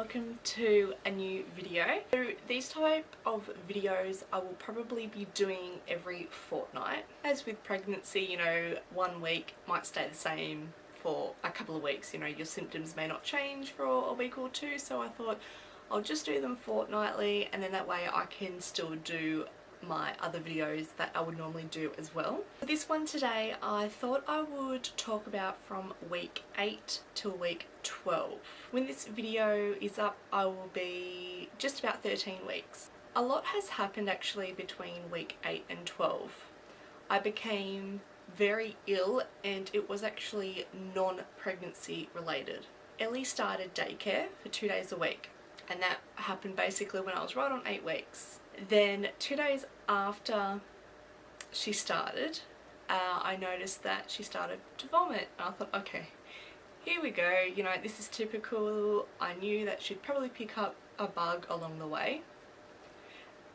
welcome to a new video. So these type of videos I will probably be doing every fortnight. As with pregnancy, you know, 1 week might stay the same for a couple of weeks. You know, your symptoms may not change for a week or two, so I thought I'll just do them fortnightly, and then that way I can still do my other videos that I would normally do as well. For this one today, I thought I would talk about from week 8 till week 12. When this video is up, I will be just about 13 weeks. A lot has happened actually between week 8 and 12. I became very ill, and it was actually non-pregnancy related. Ellie started daycare for 2 days a week, and that happened basically when I was right on 8 weeks. Then 2 days after she started, I noticed that she started to vomit. And I thought, okay, here we go, you know, this is typical. I knew that she'd probably pick up a bug along the way,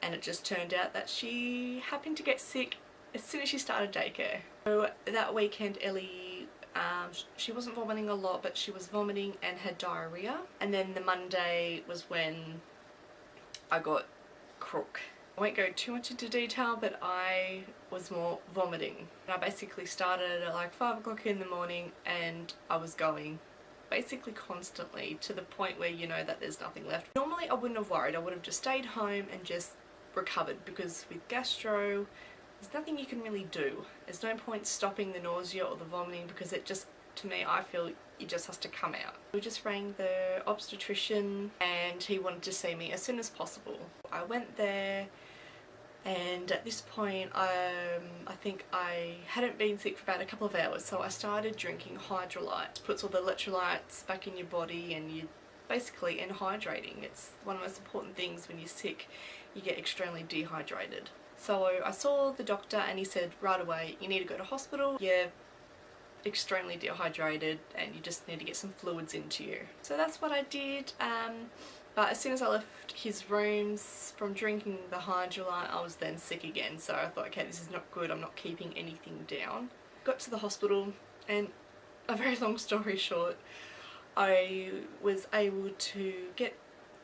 and it just turned out that she happened to get sick as soon as she started daycare. So that weekend Ellie, she wasn't vomiting a lot, but she was vomiting and had diarrhea. And then the Monday was when I got crook. I won't go too much into detail, but I was more vomiting. And I basically started at like 5 o'clock in the morning, and I was going basically constantly to the point where you know that there's nothing left. Normally I wouldn't have worried, I would have just stayed home and just recovered, because with gastro there's nothing you can really do. There's no point stopping the nausea or the vomiting, because it just, to me, I feel it just has to come out. We just rang the obstetrician and he wanted to see me as soon as possible. I went there, and at this point I think I hadn't been sick for about a couple of hours, so I started drinking hydrolyte. It puts all the electrolytes back in your body, and you basically, and hydrating. It's one of the most important things when you're sick. You get extremely dehydrated. So I saw the doctor and he said right away, you need to go to hospital. You're extremely dehydrated and you just need to get some fluids into you. So that's what I did. But as soon as I left his rooms from drinking the hydrolyte, I was then sick again. So I thought, okay, this is not good. I'm not keeping anything down. Got to the hospital, and a very long story short, I was able to get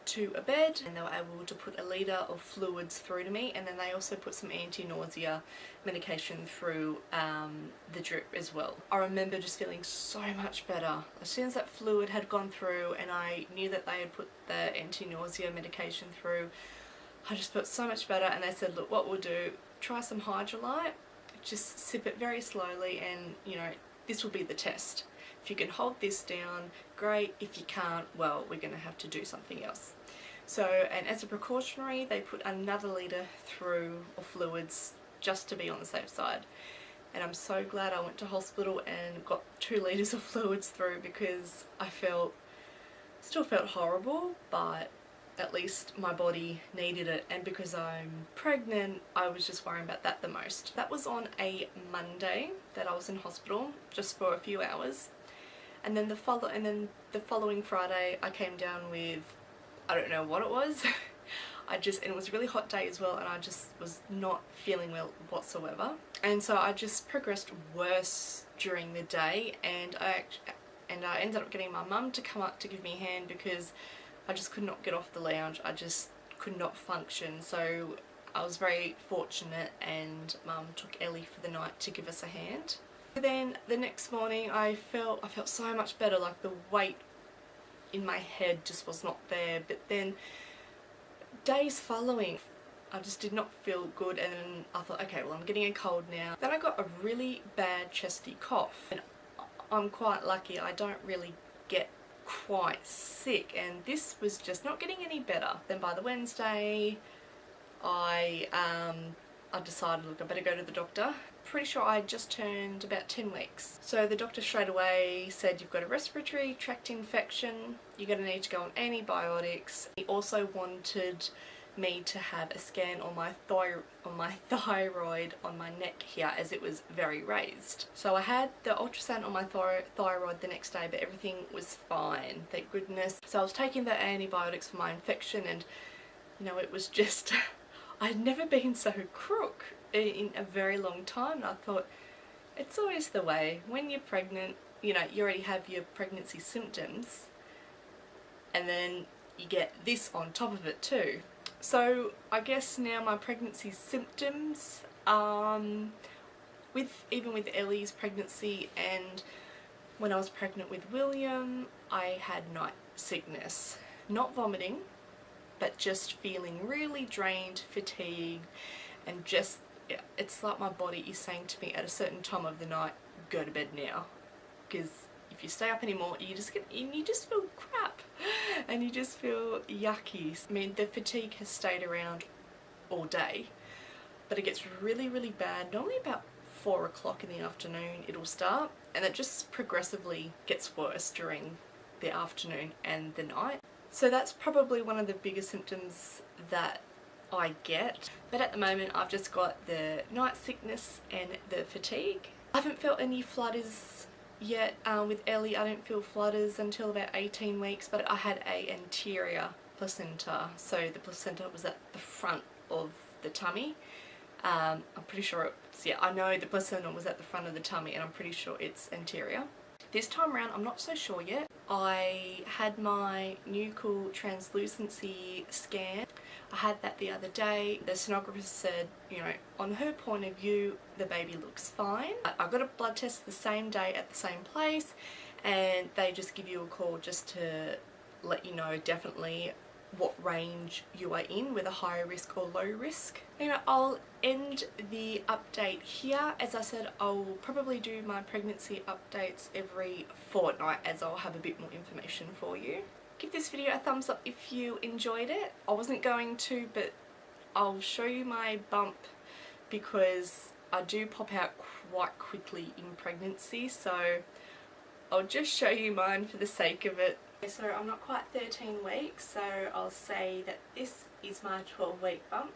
to a bed, and they were able to put a litre of fluids through to me, and then they also put some anti-nausea medication through the drip as well. I remember just feeling so much better as soon as that fluid had gone through, and I knew that they had put the anti-nausea medication through. I just felt so much better, and they said, look, what we'll do, try some hydrolyte, just sip it very slowly, and you know, this will be the test. If you can hold this down, great. If you can't, well, we're going to have to do something else. So, and as a precautionary, they put another litre through of fluids just to be on the safe side. And I'm so glad I went to hospital and got 2 litres of fluids through, because I still felt horrible, but at least my body needed it. And because I'm pregnant, I was just worrying about that the most. That was on a Monday that I was in hospital just for a few hours. And then the following Friday I came down with, I don't know what it was. And it was a really hot day as well, and I just was not feeling well whatsoever. And so I just progressed worse during the day, and I ended up getting my mum to come up to give me a hand, because I just could not get off the lounge. I just could not function. So I was very fortunate, and Mum took Ellie for the night to give us a hand. Then the next morning I felt so much better, like the weight in my head just was not there. But then days following, I just did not feel good, and then I thought, okay, well, I'm getting a cold now. Then I got a really bad chesty cough, and I'm quite lucky, I don't really get quite sick, and this was just not getting any better. Then by the Wednesday I decided, look, I better go to the doctor. Pretty sure I just turned about 10 weeks. So the doctor straight away said, you've got a respiratory tract infection, you're going to need to go on antibiotics. He also wanted me to have a scan on my thyroid on my neck here, as it was very raised. So I had the ultrasound on my thyroid the next day, but everything was fine, thank goodness. So I was taking the antibiotics for my infection, and you know, it was just I'd never been so crook in a very long time. And I thought, it's always the way when you're pregnant, you know, you already have your pregnancy symptoms, and then you get this on top of it too. So I guess now my pregnancy symptoms, even with Ellie's pregnancy and when I was pregnant with William, I had night sickness. Not vomiting, but just feeling really drained, fatigued, and just, it's like my body is saying to me at a certain time of the night, go to bed now. Because if you stay up anymore, you just feel crap and you just feel yucky. I mean, the fatigue has stayed around all day, but it gets really, really bad. Normally about 4 o'clock in the afternoon it'll start, and it just progressively gets worse during the afternoon and the night. So that's probably one of the biggest symptoms that I get. But at the moment I've just got the night sickness and the fatigue. I haven't felt any flutters yet. With Ellie I didn't feel flutters until about 18 weeks, but I had a anterior placenta, so the placenta was at the front of the tummy. I'm pretty sure it's, yeah, I know the placenta was at the front of the tummy and I'm pretty sure it's anterior. This time around I'm not so sure yet. I had my nuchal translucency scan. I had that the other day. The sonographer said, you know, on her point of view, the baby looks fine. I got a blood test the same day at the same place, and they just give you a call just to let you know definitely what range you are in, whether higher risk or low risk. Anyway, I'll end the update here. As I said, I'll probably do my pregnancy updates every fortnight, as I'll have a bit more information for you. Give this video a thumbs up if you enjoyed it. I wasn't going to, but I'll show you my bump because I do pop out quite quickly in pregnancy, so I'll just show you mine for the sake of it. So I'm not quite 13 weeks, so I'll say that this is my 12-week bump.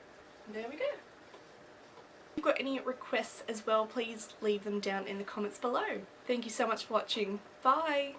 There we go. If you've got any requests as well, please leave them down in the comments below. Thank you so much for watching. Bye!